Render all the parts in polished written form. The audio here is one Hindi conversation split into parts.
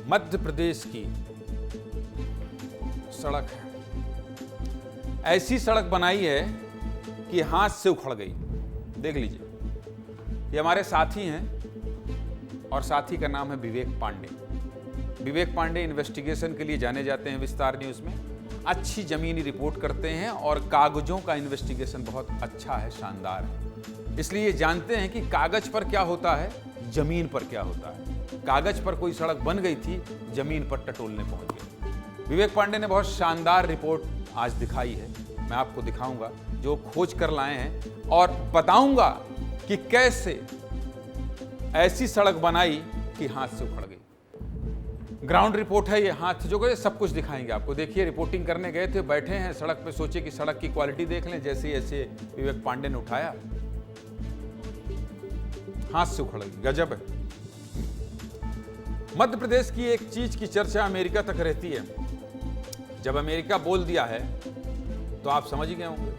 मध्य प्रदेश की सड़क है। ऐसी सड़क बनाई है कि हाथ से उखड़ गई। देख लीजिए, ये हमारे साथी हैं और साथी का नाम है विवेक पांडे। विवेक पांडे इन्वेस्टिगेशन के लिए जाने जाते हैं विस्तार न्यूज़ में। अच्छी जमीनी रिपोर्ट करते हैं और कागजों का इन्वेस्टिगेशन बहुत अच्छा है, शानदार है। इसलिए जानते हैं कि कागज पर क्या होता है, जमीन पर क्या होता है। कागज पर कोई सड़क बन गई थी, जमीन पर टटोलने पहुंच गए। विवेक पांडे ने बहुत शानदार रिपोर्ट आज दिखाई है। मैं आपको दिखाऊंगा जो खोज कर लाए हैं और बताऊंगा कि कैसे ऐसी सड़क बनाई कि हाथ से उखड़ गई। ग्राउंड रिपोर्ट है ये, हाथ जो गए सब कुछ दिखाएंगे आपको। देखिए, रिपोर्टिंग करने गए थे, बैठे हैं सड़क पे, सोचे कि सड़क की क्वालिटी देख लें। जैसे ऐसे विवेक पांडे ने उठाया, हाथ से उखड़ गई। गजब है। मध्य प्रदेश की एक चीज की चर्चा अमेरिका तक रहती है। जब अमेरिका बोल दिया है तो आप समझ गए होंगे,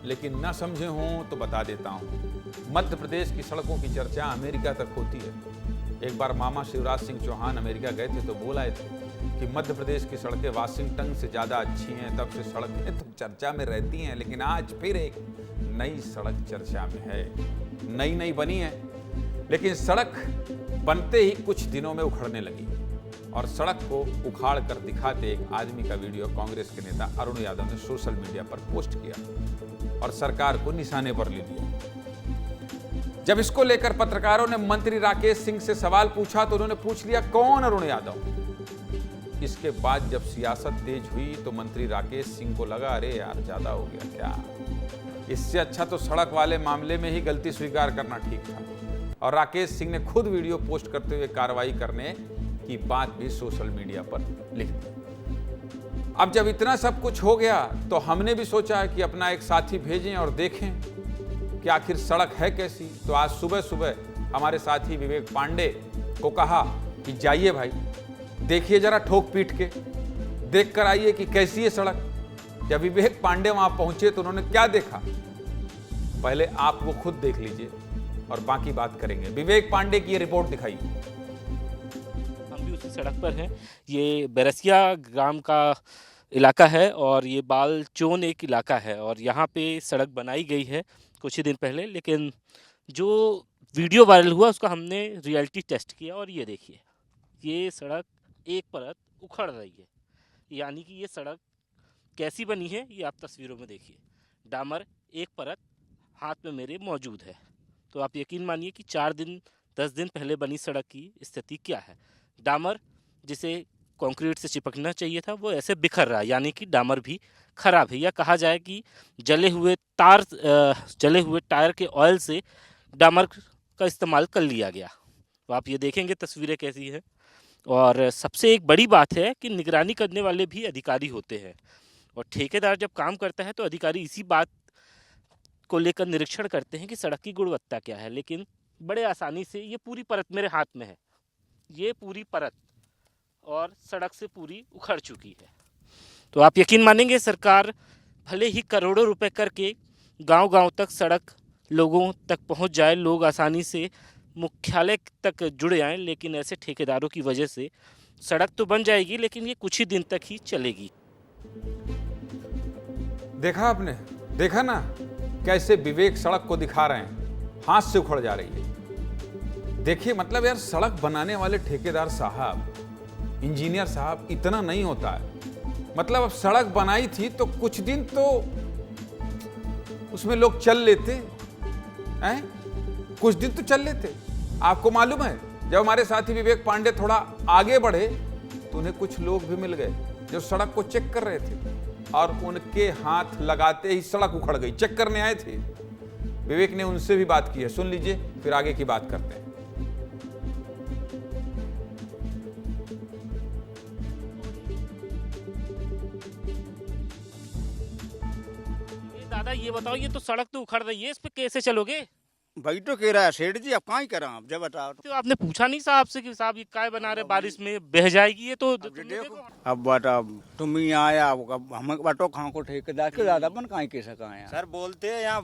लेकिन ना समझे हों तो बता देता हूं। मध्य प्रदेश की सड़कों की चर्चा अमेरिका तक होती है। एक बार मामा शिवराज सिंह चौहान अमेरिका गए थे तो बोल आए थे कि मध्य प्रदेश की सड़कें वाशिंगटन से ज़्यादा अच्छी हैं। तब से सड़कें तो चर्चा में रहती हैं, लेकिन आज फिर एक नई सड़क चर्चा में है। नई बनी है, लेकिन सड़क बनते ही कुछ दिनों में उखड़ने लगी और सड़क को उखाड़ कर दिखाते एक आदमी का वीडियो कांग्रेस के नेता अरुण यादव ने सोशल मीडिया पर पोस्ट किया और सरकार को निशाने पर ले लिया। जब इसको लेकर पत्रकारों ने मंत्री राकेश सिंह से सवाल पूछा तो उन्होंने पूछ लिया, कौन अरुण यादव। इसके बाद जब सियासत तेज हुई तो मंत्री राकेश सिंह को लगा, अरे यार ज्यादा हो गया क्या। इससे अच्छा तो सड़क वाले मामले में ही गलती स्वीकार करना ठीक था। और राकेश सिंह ने खुद वीडियो पोस्ट करते हुए कार्रवाई करने की बात भी सोशल मीडिया पर लिख दी। अब जब इतना सब कुछ हो गया तो हमने भी सोचा कि अपना एक साथी भेजें और देखें कि आखिर सड़क है कैसी। तो आज सुबह सुबह हमारे साथी विवेक पांडे को कहा कि जाइए भाई, देखिए जरा ठोक पीट के, देख कर आइए कि कैसी है सड़क। जब विवेक पांडे वहां पहुंचे तो उन्होंने क्या देखा, पहले आप वो खुद देख लीजिए और बाकी बात करेंगे। विवेक पांडे की ये रिपोर्ट दिखाइए। हम भी उसी सड़क पर हैं। ये बैरसिया ग्राम का इलाका है और ये बालचोन एक इलाका है और यहाँ पे सड़क बनाई गई है कुछ ही दिन पहले, लेकिन जो वीडियो वायरल हुआ उसका हमने रियलिटी टेस्ट किया और ये देखिए, ये सड़क एक परत उखड़ रही है। यानी कि ये सड़क कैसी बनी है ये आप तस्वीरों में देखिए। डामर एक परत हाथ में मेरे मौजूद है, तो आप यकीन मानिए कि 4-10 दिन पहले बनी सड़क की स्थिति क्या है। डामर जिसे कंक्रीट से चिपकना चाहिए था वो ऐसे बिखर रहा है, यानी कि डामर भी खराब है। या कहा जाए कि जले हुए टायर के ऑयल से डामर का इस्तेमाल कर लिया गया। तो आप ये देखेंगे तस्वीरें कैसी हैं। और सबसे एक बड़ी बात है कि निगरानी करने वाले भी अधिकारी होते हैं और ठेकेदार जब काम करता है तो अधिकारी इसी बात को लेकर निरीक्षण करते हैं कि सड़क की गुणवत्ता क्या है। लेकिन बड़े आसानी से ये पूरी परत मेरे हाथ में है, ये पूरी परत और सड़क से पूरी उखड़ चुकी है। तो आप यकीन मानेंगे, सरकार भले ही करोड़ों रुपए करके गांव-गांव तक सड़क लोगों तक पहुंच जाए, लोग आसानी से मुख्यालय तक जुड़ जाएं, लेकिन ऐसे ठेकेदारों की वजह से सड़क तो बन जाएगी लेकिन ये कुछ ही दिन तक ही चलेगी। देखा आपने, देखा ना कैसे विवेक सड़क को दिखा रहे हैं, हाथ से उखड़ जा रही है। देखिए, मतलब यार सड़क बनाने वाले ठेकेदार साहब, इंजीनियर साहब, इतना नहीं होता है। मतलब अब सड़क बनाई थी तो कुछ दिन तो उसमें लोग चल लेते हैं, कुछ दिन तो चल लेते। आपको मालूम है, जब हमारे साथी विवेक पांडे थोड़ा आगे बढ़े तो उन्हें कुछ लोग भी मिल गए जो सड़क को चेक कर रहे थे और उनके हाथ लगाते ही सड़क उखड़ गई। चेक करने आए थे। विवेक ने उनसे भी बात की है, सुन लीजिए, फिर आगे की बात करते हैं। दादा ये बताओ, ये तो सड़क तो उखड़ रही है, इस पे कैसे चलोगे? भाई तो कह रहा है सेठ जी, अब कहाँ ही करा, अब जब बताओ। तो आपने पूछा नहीं साहब से कि साहब ये काय बना रहे, बारिश में बह जाएगी ये तो तुमने देखो देखो। अब बता, तुम ही आया, हम बटो कहाँ को ठेकेदार के ज्यादा अपन कहाँ के सका है। सर बोलते हैं यहाँ,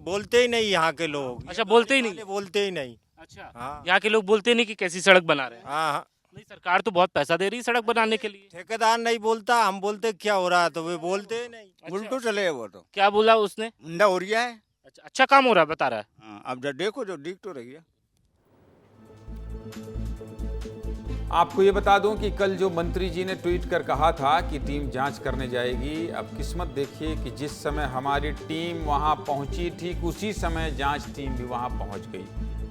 बोलते ही नहीं यहाँ के लोग। अच्छा, बोलते ही नहीं? बोलते ही नहीं। अच्छा हाँ। यहाँ के लोग बोलते नहीं कि कैसी सड़क बना रहे हैं? हाँ नहीं, सरकार तो बहुत पैसा दे रही है सड़क बनाने के लिए। ठेकेदार नहीं बोलता, हम बोलते क्या हो रहा है तो वे बोलते ही नहीं। उल्टो चले वो तो क्या बोला उसने? मुंडा हो रहा है। अच्छा, अच्छा काम हो रहा है बता रहा है। हाँ, अब जब देखो जो दिख तो रही है। आपको ये बता दूं कि कल जो मंत्री जी ने ट्वीट कर कहा था कि टीम जांच करने जाएगी, अब किस्मत देखिए कि जिस समय हमारी टीम वहां पहुंची ठीक उसी समय जांच टीम भी वहां पहुंच गई।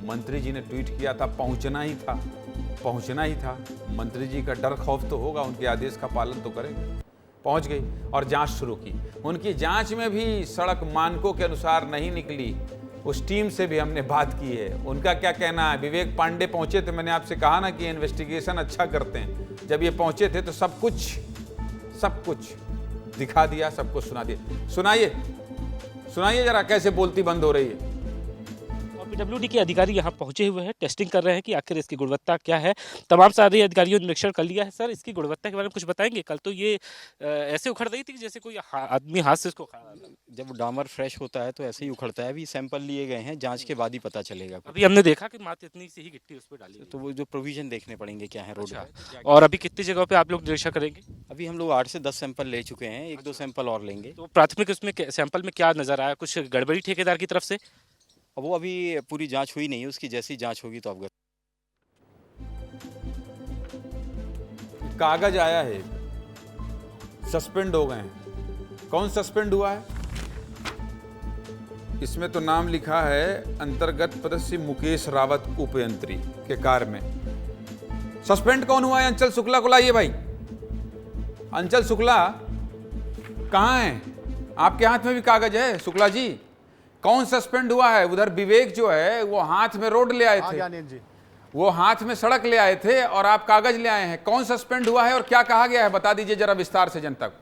मंत्री जी ने ट्वीट किया था, पहुंचना ही था, पहुंचना ही था। मंत्री जी का डर खौफ तो होगा, उनके आदेश का पालन तो करेंगे। पहुंच गई और जांच शुरू की। उनकी जांच में भी सड़क मानकों के अनुसार नहीं निकली। उस टीम से भी हमने बात की है, उनका क्या कहना है। विवेक पांडे पहुंचे थे, मैंने आपसे कहा ना कि इन्वेस्टिगेशन अच्छा करते हैं। जब ये पहुंचे थे तो सब कुछ दिखा दिया, सब कुछ सुना दिया। सुनाइए जरा कैसे बोलती बंद हो रही है। पीडब्ल्यूडी के अधिकारी यहाँ पहुंचे हुए हैं, टेस्टिंग कर रहे हैं कि आखिर इसकी गुणवत्ता क्या है। तमाम सारे अधिकारियों ने निरीक्षण कर लिया है। सर, इसकी गुणवत्ता के बारे में कुछ बताएंगे? कल तो ये ऐसे उखड़ रही थी जैसे कोई आदमी हाथ से इसको खा रहा था। जब डामर फ्रेश होता है तो ऐसे ही उखड़ता है। अभी सैंपल लिए गए हैं, जांच के बाद ही पता चलेगा। अभी हमने देखा कि मात्र इतनी सी ही गिट्टी उस पर डाली। तो वो जो प्रोविजन देखने पड़ेंगे क्या है रोड पर। और अभी कितनी जगहों पे आप लोग निरीक्षण करेंगे? अभी हम लोग 8 से 10 सैंपल ले चुके हैं, 1-2 सैंपल और लेंगे। तो प्राथमिक उसमें सैंपल में क्या नजर आया? कुछ गड़बड़ी ठेकेदार की तरफ से? अब वो अभी पूरी जांच हुई नहीं है, उसकी जैसी जांच होगी तो अवगत। कागज आया है, सस्पेंड हो गए हैं। कौन सस्पेंड हुआ है? इसमें तो नाम लिखा है अंतर्गत पदस्थ मुकेश रावत उपयंत्री के कार्य में। सस्पेंड कौन हुआ है? अंचल शुक्ला को लाइए भाई। अंचल शुक्ला कहाँ है? आपके हाथ में भी कागज है शुक्ला जी। कौन सस्पेंड हुआ है? उधर विवेक जो है वो हाथ में रोड ले आए थे, वो हाथ में सड़क ले आए थे और आप कागज ले आए हैं। कौन सस्पेंड हुआ है और क्या कहा गया है, बता दीजिए जरा विस्तार से जनता को।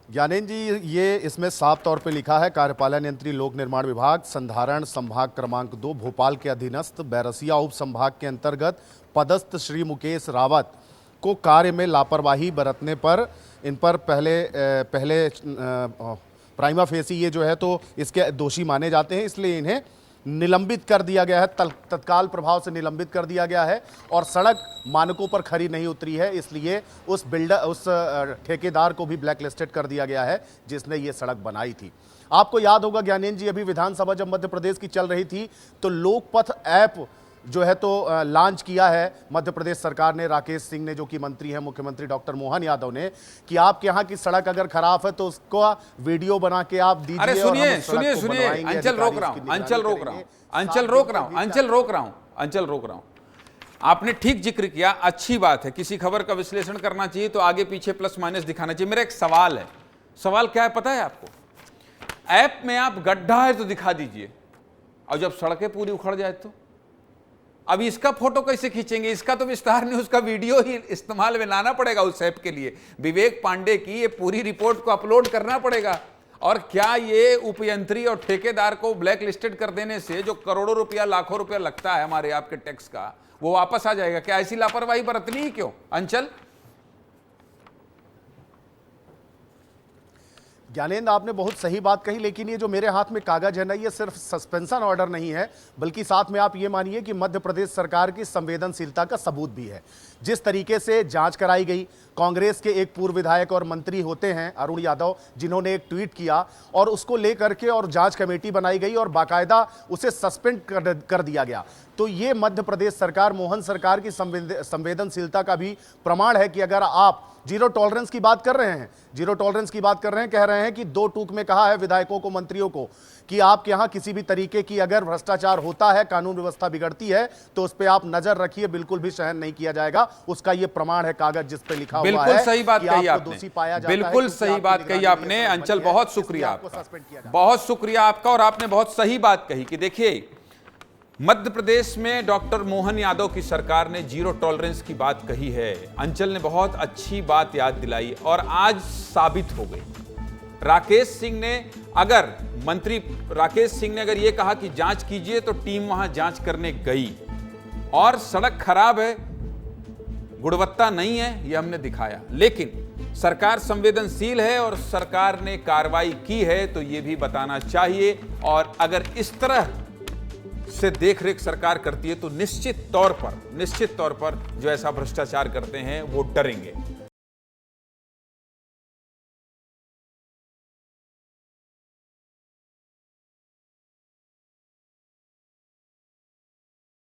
ज्ञानेंद्र जी, ये इसमें साफ तौर पे लिखा है कार्यपालन यंत्री लोक निर्माण विभाग संधारण संभाग क्रमांक 2 भोपाल के अधीनस्थ बैरसिया उप संभाग के अंतर्गत पदस्थ श्री मुकेश रावत को कार्य में लापरवाही बरतने पर इन पर पहले प्राइमा फेसी ये जो है तो इसके दोषी माने जाते हैं, इसलिए इन्हें निलंबित कर दिया गया है, तत्काल प्रभाव से निलंबित कर दिया गया है। और सड़क मानकों पर खरी नहीं उतरी है, इसलिए उस ठेकेदार को भी ब्लैक लिस्टेड कर दिया गया है जिसने ये सड़क बनाई थी। आपको याद होगा ज्ञानेंद्र जी, अभी विधानसभा जब मध्य प्रदेश की चल रही थी तो लोकपथ ऐप जो है तो लॉन्च किया है मध्य प्रदेश सरकार ने। राकेश सिंह ने, जो कि मंत्री हैं, मुख्यमंत्री डॉक्टर मोहन यादव ने, कि आपके यहाँ की सड़क अगर खराब है तो उसको वीडियो बना के आप दीजिए। अरे सुनिए, अंचल रोक रहा हूं। आपने ठीक जिक्र किया, अच्छी बात है। किसी खबर का विश्लेषण करना चाहिए तो आगे पीछे प्लस माइनस दिखाना चाहिए। मेरा एक सवाल है, सवाल क्या है पता है आपको? ऐप में आप गड्ढा है तो दिखा दीजिए, और जब सड़कें पूरी उखड़ जाए तो अब इसका फोटो कैसे खींचेंगे? इसका तो विस्तार नहीं, उसका वीडियो ही इस्तेमाल में लाना पड़ेगा उस ऐप के लिए। विवेक पांडे की ये पूरी रिपोर्ट को अपलोड करना पड़ेगा। और क्या ये उपयंत्री और ठेकेदार को ब्लैक लिस्टेड कर देने से जो करोड़ों रुपया लाखों रुपया लगता है हमारे आपके टैक्स का, वो वापस आ जाएगा? क्या ऐसी लापरवाही बरतनी ही क्यों अंचल? ज्ञानेंद्र, आपने बहुत सही बात कही, लेकिन ये जो मेरे हाथ में कागज है ना, ये सिर्फ सस्पेंशन ऑर्डर नहीं है, बल्कि साथ में आप ये मानिए कि मध्य प्रदेश सरकार की संवेदनशीलता का सबूत भी है। जिस तरीके से जांच कराई गई, कांग्रेस के एक पूर्व विधायक और मंत्री होते हैं अरुण यादव, जिन्होंने एक ट्वीट किया और उसको लेकर के और जांच कमेटी बनाई गई और बाकायदा उसे सस्पेंड कर दिया गया। तो ये मध्य प्रदेश सरकार, मोहन सरकार की संवेदनशीलता का भी प्रमाण है कि अगर आप जीरो टॉलरेंस की बात कर रहे हैं, कह रहे हैं कि 2 टूक में कहा है विधायकों को, मंत्रियों को, कि आपके यहां किसी भी तरीके की अगर भ्रष्टाचार होता है, कानून व्यवस्था बिगड़ती है, तो उस पर आप नजर रखिए, बिल्कुल भी सहन नहीं किया जाएगा। उसका ये प्रमाण है कागज जिस पे लिखा हुआ है। बिल्कुल सही बात कि कही आपको दोषी पाया आपने, जाता है, बिल्कुल सही बात कही आपने अंचल। बहुत शुक्रिया आपका, बहुत शुक्रिया आपका। और आपने बहुत सही बात कही कि देखिए, मध्य प्रदेश में डॉक्टर मोहन यादव की सरकार ने जीरो टॉलरेंस की बात कही है। अंचल ने बहुत अच्छी बात याद दिलाई और आज साबित हो गई। राकेश सिंह ने अगर यह कहा कि जांच कीजिए, तो टीम वहां जांच करने गई और सड़क खराब है, गुणवत्ता नहीं है, यह हमने दिखाया। लेकिन सरकार संवेदनशील है और सरकार ने कार्रवाई की है, तो यह भी बताना चाहिए। और अगर इस तरह से देखरेख सरकार करती है तो निश्चित तौर पर जो ऐसा भ्रष्टाचार करते हैं वो डरेंगे।